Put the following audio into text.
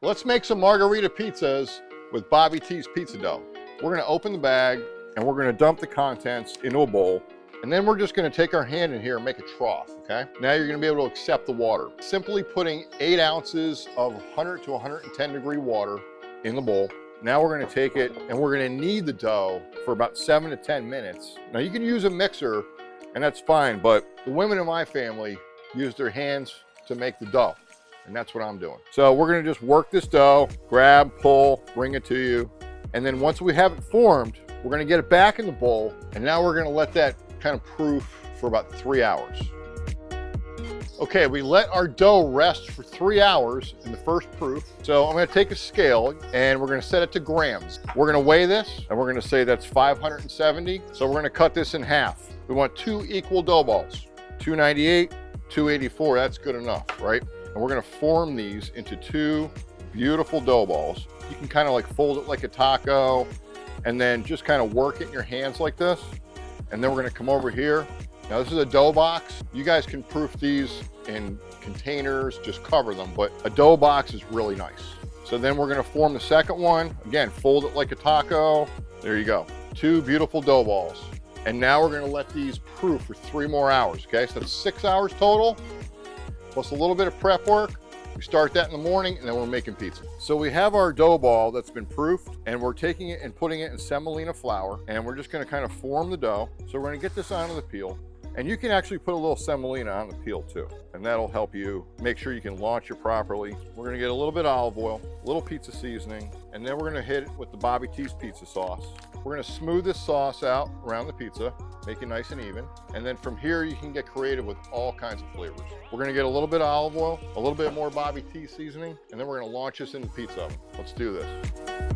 Let's make some margarita pizzas with Bobby T's pizza dough. We're gonna open the bag and we're gonna dump the contents into a bowl. And then we're just gonna take our hand in here and make a trough, okay? Now you're gonna be able to accept the water. Simply putting 8 ounces of 100 to 110 degree water in the bowl. Now we're gonna take it and we're gonna knead the dough for about 7 to 10 minutes. Now you can use a mixer and that's fine, but the women in my family use their hands to make the dough. And that's what I'm doing. So we're gonna just work this dough, grab, pull, bring it to you. And then once we have it formed, we're gonna get it back in the bowl. And now we're gonna let that kind of proof for about 3 hours. Okay, we let our dough rest for 3 hours in the first proof. So I'm gonna take a scale and we're gonna set it to grams. We're gonna weigh this and we're gonna say that's 570. So we're gonna cut this in half. We want 2 equal dough balls, 298, 284, that's good enough, right? And we're gonna form these into 2 beautiful dough balls. You can kind of like fold it like a taco and then just kind of work it in your hands like this. And then we're gonna come over here. Now this is a dough box. You guys can proof these in containers, just cover them, but a dough box is really nice. So then we're gonna form the second one. Again, fold it like a taco. There you go, 2 beautiful dough balls. And now we're gonna let these proof for 3 more hours, okay? So that's 6 hours total, plus a little bit of prep work. We start that in the morning and then we're making pizza. So we have our dough ball that's been proofed and we're taking it and putting it in semolina flour and we're just gonna kind of form the dough. So we're gonna get this onto the peel and you can actually put a little semolina on the peel too. And that'll help you make sure you can launch it properly. We're gonna get a little bit of olive oil, a little pizza seasoning, and then we're gonna hit it with the Bobby T's pizza sauce. We're gonna smooth this sauce out around the pizza, make it nice and even. And then from here, you can get creative with all kinds of flavors. We're gonna get a little bit of olive oil, a little bit more Bobby T seasoning, and then we're gonna launch this in the pizza oven. Let's do this.